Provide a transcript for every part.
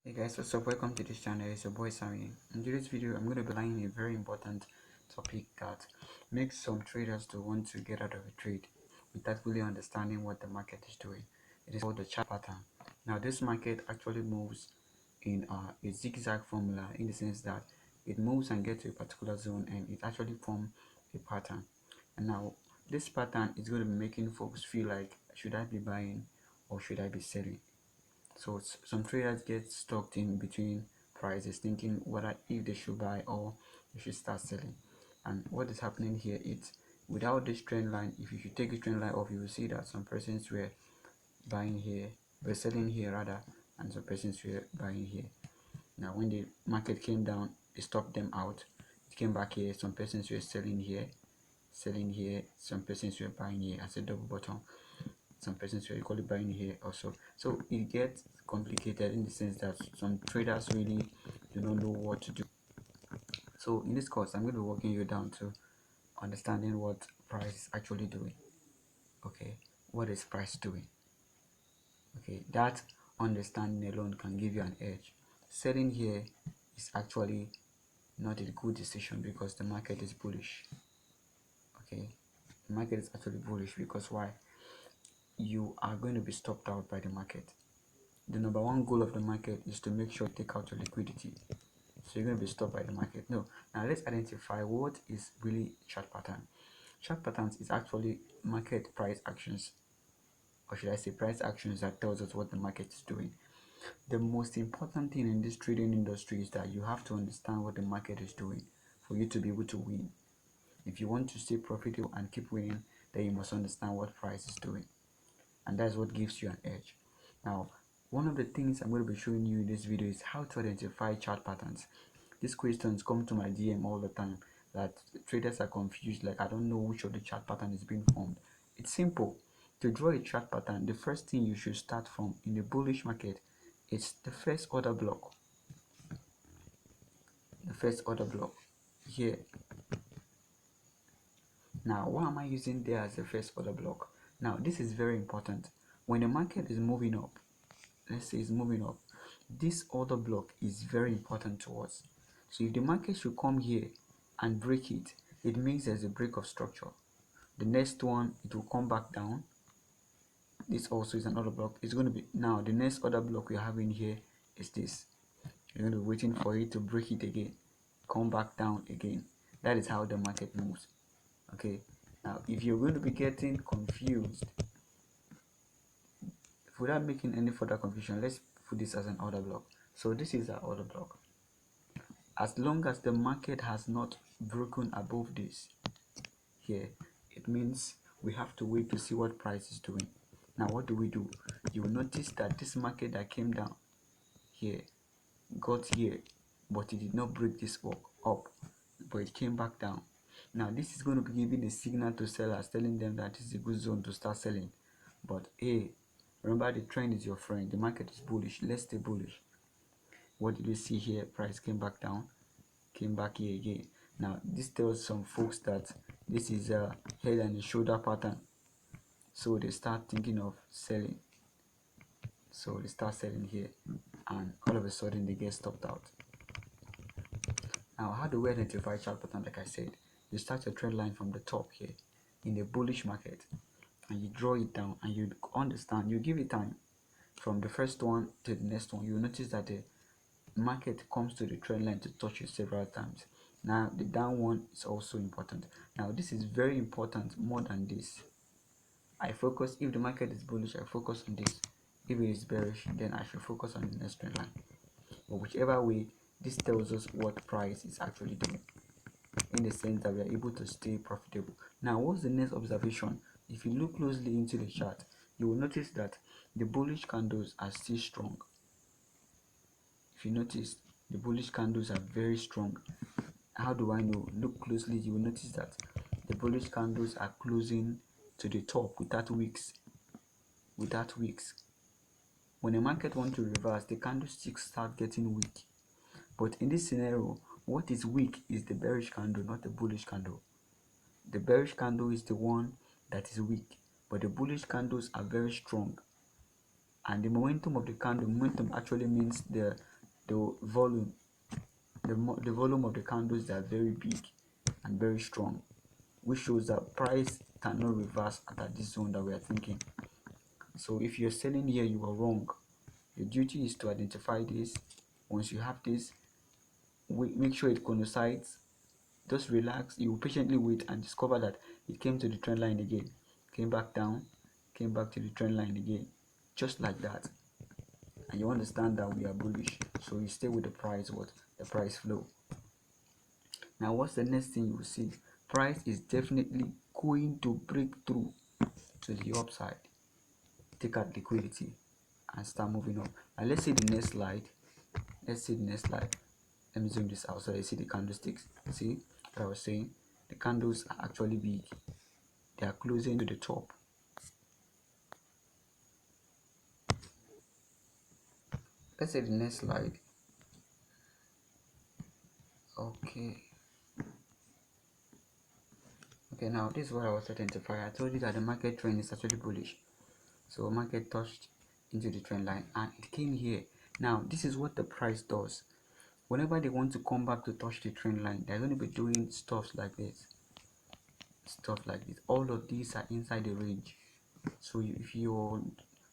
Hey guys, what's up? Welcome to this channel. It's your boy Sammy. In today's video, I'm going to be laying a very important topic that makes some traders to want to get out of a trade without really understanding what the market is doing. It is called the chart pattern. Now, this market actually moves in a zigzag formula, in the sense that it moves and gets to a particular zone and it actually forms a pattern. And now, this pattern is going to be making folks feel like, should I be buying or should I be selling? So some traders get stuck in between prices, thinking whether if they should buy or they should start selling. And what is happening here is, without this trend line, if you should take the trend line off, you will see that some persons were buying here, were selling here rather, and some persons were buying here. Now when the market came down, it stopped them out. It came back here, some persons were selling here, some persons were buying here as a double bottom. Some persons were equally buying here also. So it gets complicated in the sense that some traders really do not know what to do. So in this course, I'm going to be walking you down to understanding what price is actually doing. Okay, what is price doing? Okay, that understanding alone can give you an edge. Selling here is actually not a good decision because the market is bullish. Okay, the market is actually bullish because why? You are going to be stopped out by the market. The number one goal of the market is to make sure you take out your liquidity. So you're going to be stopped by the market. No. Now let's identify what is really chart pattern. Chart patterns is actually market price actions, or should I say price actions, that tells us what the market is doing. The most important thing in this trading industry is that you have to understand what the market is doing for you to be able to win. If you want to stay profitable and keep winning, then you must understand what price is doing, and that's what gives you an edge. Now, one of the things I'm going to be showing you in this video is how to identify chart patterns. These questions come to my DM all the time, that traders are confused, like I don't know which of the chart pattern is being formed. It's simple. To draw a chart pattern, the first thing you should start from in a bullish market is the first order block. The first order block here. Now, why am I using there as the first order block? Now, this is very important. When the market is moving up, let's say it's moving up, this order block is very important to us. So if the market should come here and break it, it means there's a break of structure. The next one, it will come back down. This also is another block. It's going to be, now the next other block we're having here is this. You're going to be waiting for it to break it again, come back down again. That is how the market moves. Okay, now if you're going to be getting confused, without making any further confusion, let's put this as an order block. So this is our order block. As long as the market has not broken above this here, it means we have to wait to see what price is doing. Now what do? You will notice that this market that came down here got here, but it did not break this up, but it came back down. Now this is going to be giving a signal to sellers, telling them that this is a good zone to start selling. But hey, remember, the trend is your friend. The market is bullish. Let's stay bullish. What did we see here? Price came back down, came back here again. Now this tells some folks that this is a head and shoulder pattern, so they start thinking of selling. So they start selling here, and all of a sudden they get stopped out. Now, how do we identify chart pattern? Like I said, you start your trend line from the top here in a bullish market, and you draw it down, and you understand, you give it time from the first one to the next one. You notice that the market comes to the trend line to touch you several times. Now the down one is also important. Now this is very important more than this. I focus, if the market is bullish, I focus on this. If it is bearish, then I should focus on the next trend line. But whichever way, this tells us what price is actually doing, in the sense that we are able to stay profitable. Now what's the next observation? If you look closely into the chart, you will notice that the bullish candles are still strong. If you notice, the bullish candles are very strong. How do I know? Look closely, you will notice that the bullish candles are closing to the top without wicks. When the market wants to reverse, the candlesticks start getting weak. But in this scenario, what is weak is the bearish candle, not the bullish candle. The bearish candle is the one that is weak, but the bullish candles are very strong. And the momentum of the candle, momentum actually means the the volume, the volume of the candles, that are very big and very strong, which shows that price cannot reverse at this zone that we are thinking. So if you're selling here, you are wrong. Your duty is to identify this. Once you have this, make sure it coincides. Just relax. You will patiently wait and discover that it came to the trend line again, came back down, came back to the trend line again, just like that. And you understand that we are bullish, so you stay with the price, what the price flow. Now what's the next thing you will see? Price is definitely going to break through to the upside, take out liquidity, and start moving up. And let's see the next slide. Let me zoom this out so you see the candlesticks. See what I was saying? The candles are actually big. They are closing to the top. Let's see the next slide. Okay, now this is what I was identifying. I told you that the market trend is actually bullish. So market touched into the trend line and it came here. Now this is what the price does. Whenever they want to come back to touch the trend line, they're going to be doing stuff like this. All of these are inside the range. So if you're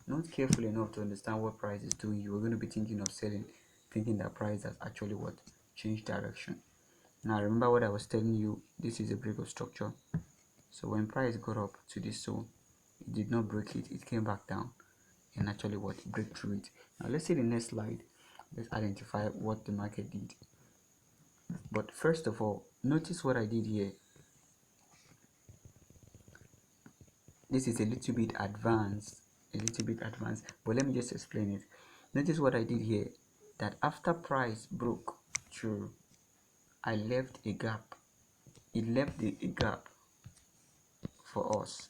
not careful enough to understand what price is doing, you're going to be thinking of selling, thinking that price has actually what changed direction. Now remember what I was telling you, this is a break of structure. So when price got up to this zone, it did not break it, it came back down and actually what break through it. Now let's see the next slide. Let's identify what the market did. But first of all, notice what I did here. This is a little bit advanced, but let me just explain it. Notice what I did here, that after price broke through, I left a gap. It left a gap for us.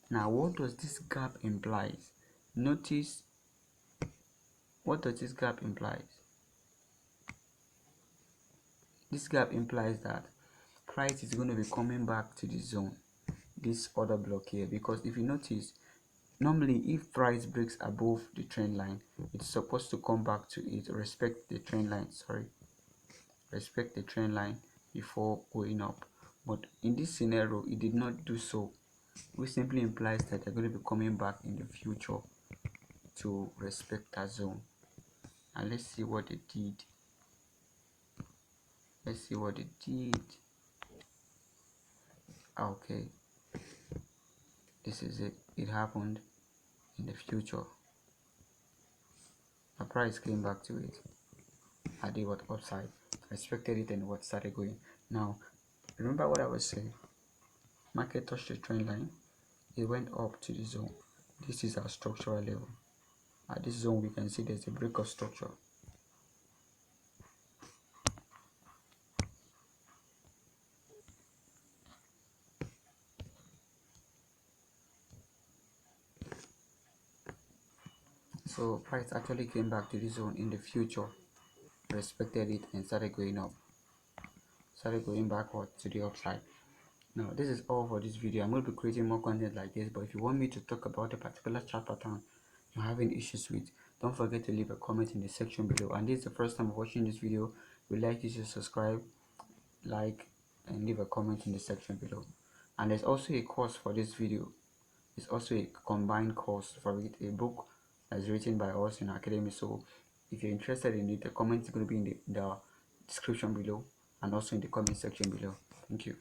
Now what does this gap imply? Notice, what does this gap imply? This gap implies that price is going to be coming back to the zone, this other block here, because if you notice, normally if price breaks above the trend line, it's supposed to come back to it, respect the trend line before going up. But in this scenario, it did not do so, which simply implies that they're going to be coming back in the future to respect that zone. And let's see what they did. Okay, this is it. It happened in the future. The price came back to it. I did what upside, respected it, and what started going. Now remember what I was saying, market touched the trend line, it went up to the zone. This is our structural level. At this zone we can see there's a break of structure. So price actually came back to this zone in the future, respected it, and started going up, started going backward to the upside. Now this is all for this video. I'm going to be creating more content like this, but if you want me to talk about a particular chart pattern you're having issues with, don't forget to leave a comment in the section below. And this is the first time watching this video, we'd like you to subscribe, like, and leave a comment in the section below. And there's also a course for this video. It's also a combined course for it, a book that's written by us in our academy. So if you're interested in it, the comment is going to be in the description below and also in the comment section below. Thank you.